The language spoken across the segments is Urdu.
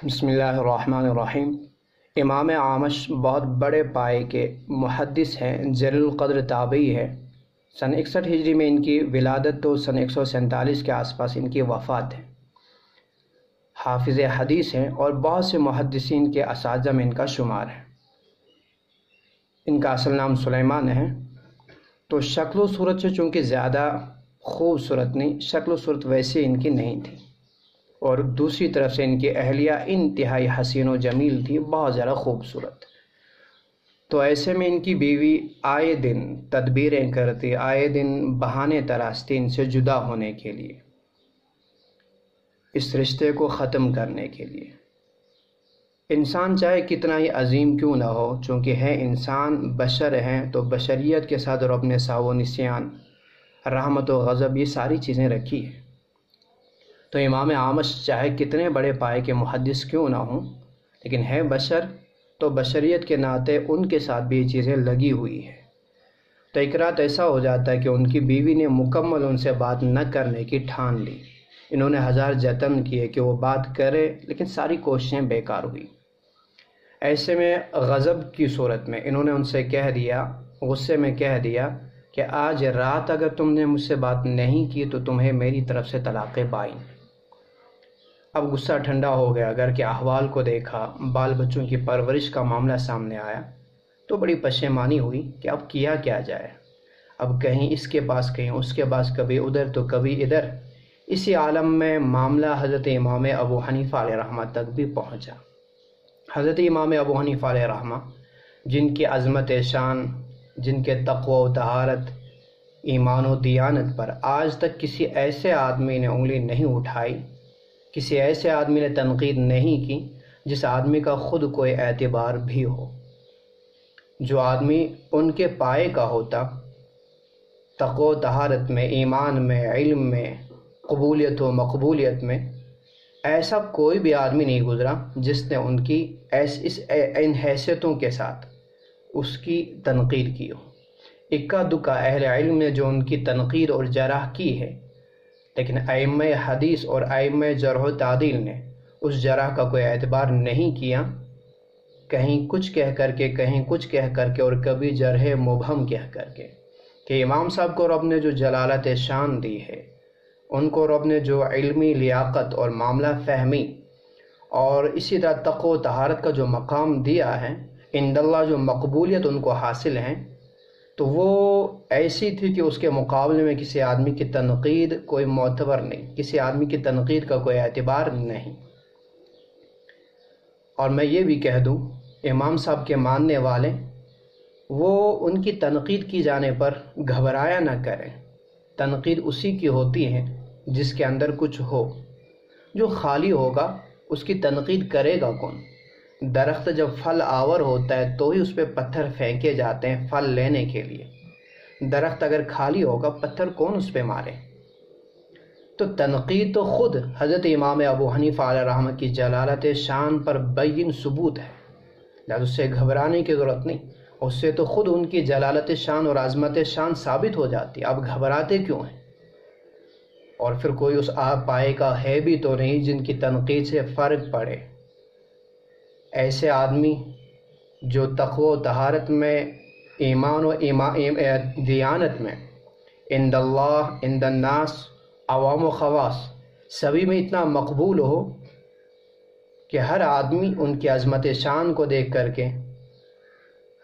بسم اللہ الرحمن الرحیم۔ امام اعمش بہت بڑے پائے کے محدث ہیں، جلیل القدر تابعی ہے۔ سن 61 ہجری میں ان کی ولادت تو سن 147 کے آس پاس ان کی وفات ہے۔ حافظ حدیث ہیں اور بہت سے محدثین کے اساتذہ میں ان کا شمار ہے۔ ان کا اصل نام سلیمان ہے، تو شکل و صورت سے چونکہ زیادہ خوبصورت نہیں، شکل و صورت ویسے ان کی نہیں تھی، اور دوسری طرف سے ان کی اہلیہ انتہائی حسین و جمیل تھی، بہت زیادہ خوبصورت۔ تو ایسے میں ان کی بیوی آئے دن تدبیریں کرتی، آئے دن بہانے تراشتی ان سے جدا ہونے کے لیے، اس رشتے کو ختم کرنے کے لیے۔ انسان چاہے کتنا ہی عظیم کیوں نہ ہو، چونکہ ہے انسان، بشر ہیں، تو بشریت کے ساتھ رب نے سہو و نسیان، رحمت و غضب، یہ ساری چیزیں رکھی ہیں۔ تو امام اعمش چاہے کتنے بڑے پائے کے محدث کیوں نہ ہوں، لیکن ہے بشر، تو بشریت کے ناطے ان کے ساتھ بھی یہ چیزیں لگی ہوئی ہیں۔ تو ایک رات ایسا ہو جاتا ہے کہ ان کی بیوی نے مکمل ان سے بات نہ کرنے کی ٹھان لی۔ انہوں نے ہزار جتن کیے کہ وہ بات کرے، لیکن ساری کوششیں بیکار ہوئی۔ ایسے میں غضب کی صورت میں انہوں نے ان سے کہہ دیا، غصے میں کہہ دیا کہ آج رات اگر تم نے مجھ سے بات نہیں کی تو تمہیں میری طرف سے طلاق بائن۔ اب غصہ ٹھنڈا ہو گیا، گھر کے احوال کو دیکھا، بال بچوں کی پرورش کا معاملہ سامنے آیا، تو بڑی پشیمانی ہوئی کہ اب کیا جائے۔ اب کہیں اس کے پاس، کہیں اس کے پاس، کبھی ادھر تو کبھی ادھر۔ اسی عالم میں معاملہ حضرت امام ابو حنیفہ علیہ رحمہ تک بھی پہنچا۔ حضرت امام ابو حنیفہ علیہ رحمہ، جن کی عظمت شان، جن کے تقوی و طہارت، ایمان و دیانت پر آج تک کسی ایسے آدمی نے انگلی نہیں اٹھائی، کسی ایسے آدمی نے تنقید نہیں کی جس آدمی کا خود کوئی اعتبار بھی ہو۔ جو آدمی ان کے پائے کا ہوتا، تقوی و طہارت میں، ایمان میں، علم میں، قبولیت و مقبولیت میں، ایسا کوئی بھی آدمی نہیں گزرا جس نے ان کی ان حیثیتوں کے ساتھ اس کی تنقید کی ہو۔ اکا دکا اہل علم نے جو ان کی تنقید اور جرح کی ہے، لیکن ائمہ حدیث اور ائمہ جرح و تعدیل نے اس جرح کا کوئی اعتبار نہیں کیا، کہیں کچھ کہہ کر کے، کہیں کچھ کہہ کر کے، اور کبھی جرح مبہم کہہ کر کے، کہ امام صاحب کو رب نے جو جلالت شان دی ہے، ان کو رب نے جو علمی لیاقت اور معاملہ فہمی اور اسی طرح تقوی و طہارت کا جو مقام دیا ہے، عند اللہ جو مقبولیت ان کو حاصل ہیں، تو وہ ایسی تھی کہ اس کے مقابلے میں کسی آدمی کی تنقید کوئی معتبر نہیں، کسی آدمی کی تنقید کا کوئی اعتبار نہیں۔ اور میں یہ بھی کہہ دوں، امام صاحب کے ماننے والے وہ ان کی تنقید کی جانے پر گھبرایا نہ کریں۔ تنقید اسی کی ہوتی ہے جس کے اندر کچھ ہو۔ جو خالی ہوگا اس کی تنقید کرے گا کون؟ درخت جب پھل آور ہوتا ہے تو ہی اس پہ پتھر پھینکے جاتے ہیں پھل لینے کے لیے۔ درخت اگر خالی ہوگا پتھر کون اس پہ مارے؟ تو تنقید تو خود حضرت امام ابو حنیفہ علیہ رحمہ کی جلالت شان پر بین ثبوت ہے، لہذا اس سے گھبرانے کی ضرورت نہیں، اس سے تو خود ان کی جلالت شان اور عظمت شان ثابت ہو جاتی ہے۔ اب گھبراتے کیوں ہیں؟ اور پھر کوئی اس آپ پائے کا ہے بھی تو نہیں جن کی تنقید سے فرق پڑے۔ ایسے آدمی جو تقوی و طہارت میں، ایمان و دیانت میں، عند اللہ، عند الناس، عوام و خواص، سبھی میں اتنا مقبول ہو کہ ہر آدمی ان کی عظمت شان کو دیکھ کر کے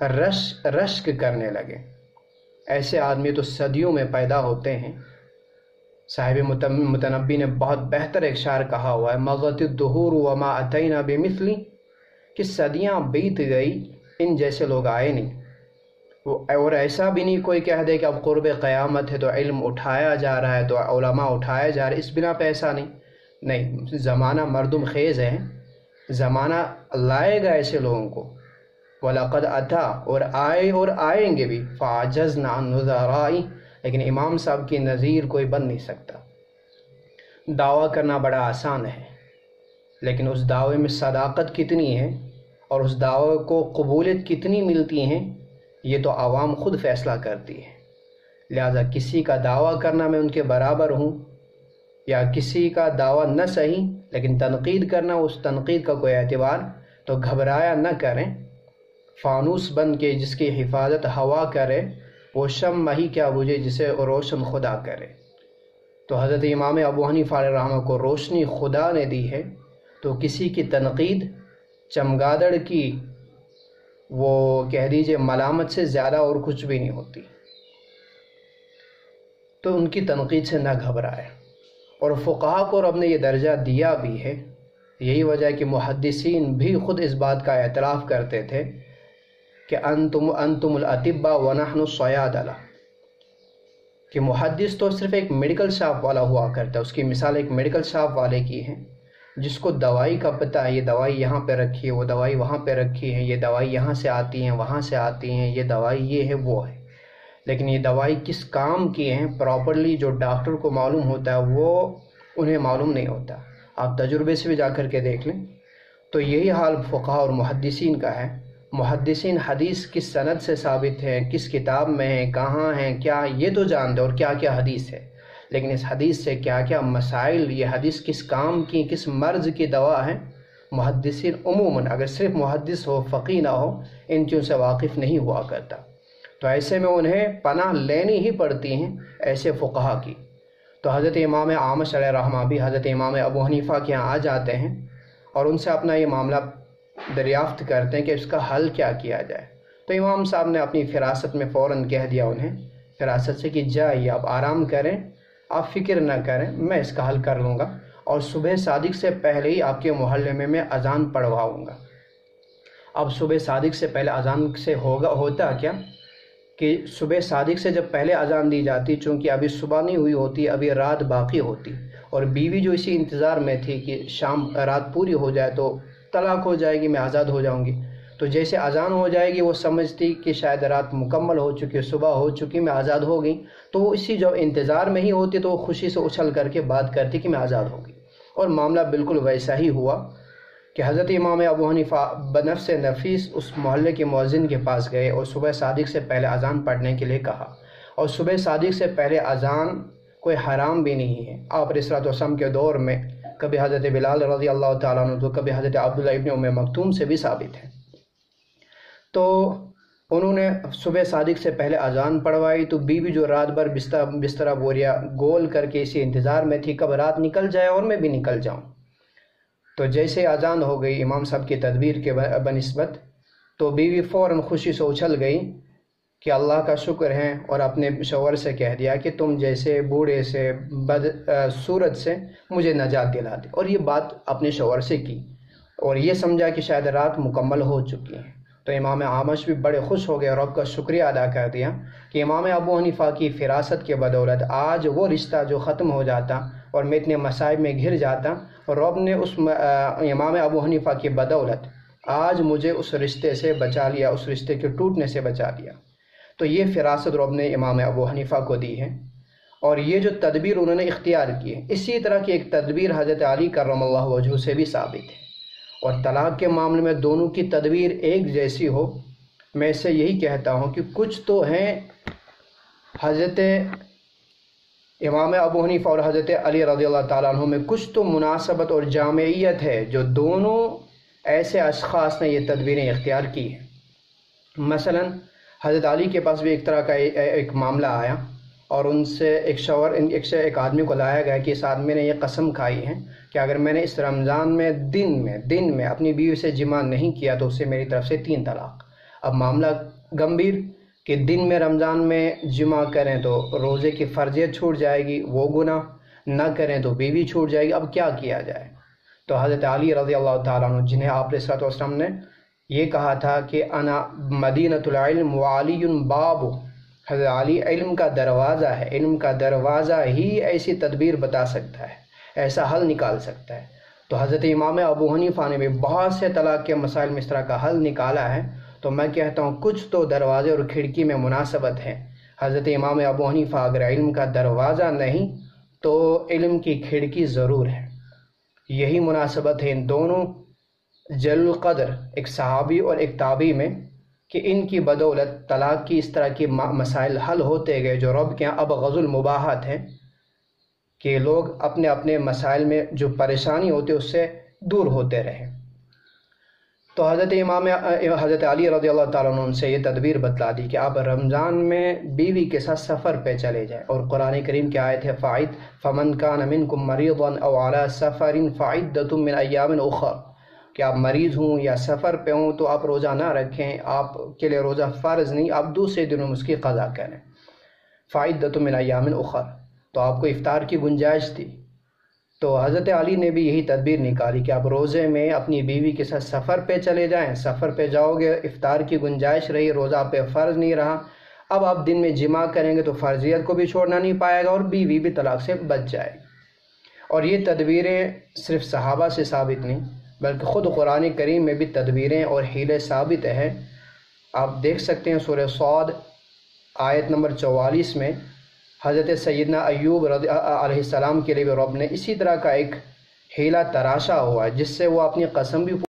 رشک کرنے لگے، ایسے آدمی تو صدیوں میں پیدا ہوتے ہیں۔ صاحب متنبی نے بہت بہتر ایک شعر کہا ہوا ہے، مضت الدہور وما اتینا بمثلی، کہ صدیاں بیت گئی، ان جیسے لوگ آئے نہیں۔ اور ایسا بھی نہیں کوئی کہہ دے کہ اب قرب قیامت ہے تو علم اٹھایا جا رہا ہے، تو علماء اٹھایا جا رہا ہے، اس بنا پہ ایسا نہیں۔ زمانہ مردم خیز ہے، زمانہ لائے گا ایسے لوگوں کو، وَلَقَدْ أَتَا، اور آئے اور آئیں گے بھی، فَعَجَزْنَا عَنْ نُذَرَائِ، لیکن امام صاحب کی نظیر کوئی بن نہیں سکتا۔ دعویٰ کرنا بڑا آسان ہے، لیکن اس دعوے میں صداقت کتنی ہے اور اس دعوے کو قبولیت کتنی ملتی ہیں، یہ تو عوام خود فیصلہ کرتی ہے۔ لہذا کسی کا دعویٰ کرنا میں ان کے برابر ہوں یا کسی کا دعویٰ نہ صحیح لیکن تنقید کرنا، اس تنقید کا کوئی اعتبار، تو گھبرایا نہ کریں۔ فانوس بن کے جس کی حفاظت ہوا کرے، وہ شمع ہی کیا بجھے جسے روشن خدا کرے۔ تو حضرت امام ابو حنیفہ علیہ الرحمہ کو روشنی خدا نے دی ہے، تو کسی کی تنقید چمگادڑ کی وہ کہہ دیجئے ملامت سے زیادہ اور کچھ بھی نہیں ہوتی، تو ان کی تنقید سے نہ گھبرائے۔ اور فقہا کو رب نے یہ درجہ دیا بھی ہے، یہی وجہ ہے کہ محدثین بھی خود اس بات کا اعتراف کرتے تھے کہ انتم الاطباء ونحن الصیادلہ، کہ محدث تو صرف ایک میڈیکل شاپ والا ہوا کرتا ہے، اس کی مثال ایک میڈیکل شاپ والے کی ہے جس کو دوائی کا پتہ ہے، یہ دوائی یہاں پہ رکھی ہے، وہ دوائی وہاں پہ رکھی ہے، یہ دوائی یہاں سے آتی ہیں وہاں سے آتی ہیں، یہ دوائی یہ ہے وہ ہے، لیکن یہ دوائی کس کام کی ہیں پراپرلی جو ڈاکٹر کو معلوم ہوتا ہے وہ انہیں معلوم نہیں ہوتا۔ آپ تجربے سے بھی جا کر کے دیکھ لیں۔ تو یہی حال فقہا اور محدثین کا ہے۔ محدثین حدیث کس سند سے ثابت ہے، کس کتاب میں ہے، کہاں ہیں، کیا، یہ تو جانتے اور کیا کیا حدیث ہے، لیکن اس حدیث سے کیا کیا مسائل، یہ حدیث کس کام کی، کس مرض کی دوا ہے، محدثین عموماً اگر صرف محدث ہو فقیہ نہ ہو ان چیزوں سے واقف نہیں ہوا کرتا، تو ایسے میں انہیں پناہ لینی ہی پڑتی ہیں ایسے فقہا کی۔ تو حضرت امام اعمش علیہ الرحمہ بھی حضرت امام ابو حنیفہ کے یہاں آ جاتے ہیں اور ان سے اپنا یہ معاملہ دریافت کرتے ہیں کہ اس کا حل کیا کیا جائے۔ تو امام صاحب نے اپنی فراست میں فوراً کہہ دیا انہیں، فراست سے کہ جائیے آپ آرام کریں، آپ فکر نہ کریں، میں اس کا حل کر لوں گا، اور صبح صادق سے پہلے ہی آپ کے محلے میں اذان پڑھواؤں گا۔ اب صبح صادق سے پہلے اذان سے ہوتا کیا کہ صبح صادق سے جب پہلے اذان دی جاتی، چونکہ ابھی صبح نہیں ہوئی ہوتی، ابھی رات باقی ہوتی، اور بیوی جو اسی انتظار میں تھی کہ شام رات پوری ہو جائے تو طلاق ہو جائے گی، میں آزاد ہو جاؤں گی، تو جیسے اذان ہو جائے گی وہ سمجھتی کہ شاید رات مکمل ہو چکی، صبح ہو چکی، میں آزاد ہو گئی، تو وہ اسی جو انتظار میں ہی ہوتی تو وہ خوشی سے اچھل کر کے بات کرتی کہ میں آزاد ہو گئی۔ اور معاملہ بالکل ویسا ہی ہوا کہ حضرت امام ابو حنیفہ بنفس نفیس اس محلے کے مؤذن کے پاس گئے اور صبح صادق سے پہلے اذان پڑھنے کے لیے کہا، اور صبح صادق سے پہلے اذان کوئی حرام بھی نہیں ہے۔ آپ علیہ السلام کے دور میں کبھی حضرت بلال رضی اللہ تعالیٰ عنہ تو کبھی حضرت عبداللہ ابن ام مکتوم سے بھی ثابت ہے۔ تو انہوں نے صبح صادق سے پہلے اذان پڑھوائی، تو بیوی جو رات بھر بستر بوریا گول کر کے اسی انتظار میں تھی کب رات نکل جائے اور میں بھی نکل جاؤں، تو جیسے اذان ہو گئی امام صاحب کی تدبیر کے بنسبت، تو بیوی فوراً خوشی سے اچھل گئی کہ اللہ کا شکر ہے، اور اپنے شوہر سے کہہ دیا کہ تم جیسے بوڑھے سے بد صورت سے مجھے نجات دلا دے، اور یہ بات اپنے شوہر سے کی، اور یہ سمجھا کہ شاید رات مکمل ہو چکی ہے۔ تو امام اعمش بھی بڑے خوش ہو گئے اور رب کا شکریہ ادا کر دیا کہ امام ابو حنیفہ کی فراست کے بدولت آج وہ رشتہ جو ختم ہو جاتا اور میں اتنے مصائب میں گھر جاتا، اور رب نے اس امام ابو حنیفہ کی بدولت آج مجھے اس رشتے سے بچا لیا، اس رشتے کے ٹوٹنے سے بچا لیا۔ تو یہ فراست رب نے امام ابو حنیفہ کو دی ہے، اور یہ جو تدبیر انہوں نے اختیار کی ہے، اسی طرح کی ایک تدبیر حضرت علی کرم اللہ وجہہ سے بھی ثابت ہے۔ اور طلاق کے معاملے میں دونوں کی تدبیر ایک جیسی ہو، میں اس سے یہی کہتا ہوں کہ کچھ تو ہیں حضرت امام ابو حنیفہ اور حضرت علی رضی اللہ تعالیٰ عنہ میں کچھ تو مناسبت اور جامعیت ہے جو دونوں ایسے اشخاص نے یہ تدبیریں اختیار کی ہیں۔ مثلا حضرت علی کے پاس بھی ایک طرح کا ایک معاملہ آیا، اور ان سے ایک آدمی کو لایا گیا کہ اس آدمی نے یہ قسم کھائی ہے کہ اگر میں نے اس رمضان میں دن میں اپنی بیوی سے جماع نہیں کیا تو اسے میری طرف سے 3 طلاق۔ اب معاملہ گمبھیر کہ دن میں رمضان میں جماع کریں تو روزے کی فرضیت چھوٹ جائے گی، وہ گناہ نہ کریں تو بیوی چھوٹ جائے گی، اب کیا کیا جائے؟ تو حضرت علی رضی اللہ تعالیٰ عنہ جنہیں آپ علیہ السلام نے یہ کہا تھا کہ انا مدینۃ العلم وعلی باب، حضرت علی علم کا دروازہ ہے، علم کا دروازہ ہی ایسی تدبیر بتا سکتا ہے، ایسا حل نکال سکتا ہے۔ تو حضرت امام ابو حنیفہ نے بھی بہت سے طلاق کے مسائل میں اس طرح کا حل نکالا ہے، تو میں کہتا ہوں کچھ تو دروازے اور کھڑکی میں مناسبت ہے۔ حضرت امام ابو حنیفہ اگر علم کا دروازہ نہیں تو علم کی کھڑکی ضرور ہے۔ یہی مناسبت ہے ان دونوں جل القدر، ایک صحابی اور ایک تابعی میں، کہ ان کی بدولت طلاق کی اس طرح کی مسائل حل ہوتے گئے جو رب کے یہاں ابغض المباحات ہیں، کہ لوگ اپنے اپنے مسائل میں جو پریشانی ہوتی ہے اس سے دور ہوتے رہیں۔ تو حضرت علی رضی اللہ تعالیٰ عنہ سے یہ تدبیر بتلا دی کہ آپ رمضان میں بیوی کے ساتھ سفر پہ چلے جائیں، اور قرآن کریم کی آیت ہے فَمَنْ كَانَ مِنْكُمْ مَرِيضًا أَوْ عَلَى سَفَرٍ فَعِدَّةٌ مِّنْ أَيَّامٍ أُخَرَ، کہ آپ مریض ہوں یا سفر پہ ہوں تو آپ روزہ نہ رکھیں، آپ کے لیے روزہ فرض نہیں، آپ دوسرے دنوں میں اس کی قضا کریں۔ فَعِدَّةٌ مِّنْ أَيَّامٍ أُخَرَ، تو آپ کو افطار کی گنجائش تھی۔ تو حضرت علی نے بھی یہی تدبیر نکالی کہ آپ روزے میں اپنی بیوی کے ساتھ سفر پہ چلے جائیں، سفر پہ جاؤ گے، افطار کی گنجائش رہی، روزہ آپ پہ فرض نہیں رہا، اب آپ دن میں جماع کریں گے تو فرضیت کو بھی چھوڑنا نہیں پائے گا اور بیوی بھی طلاق سے بچ جائے گی۔ اور یہ تدبیریں صرف صحابہ سے ثابت نہیں بلکہ خود قرآن کریم میں بھی تدبیریں اور حیلے ثابت ہیں۔ آپ دیکھ سکتے ہیں سورہ صاد آیت نمبر 44 میں حضرت سیدنا ایوب علیہ السلام کے لیے رب نے اسی طرح کا ایک حیلہ تراشا ہوا ہے، جس سے وہ اپنی قسم بھی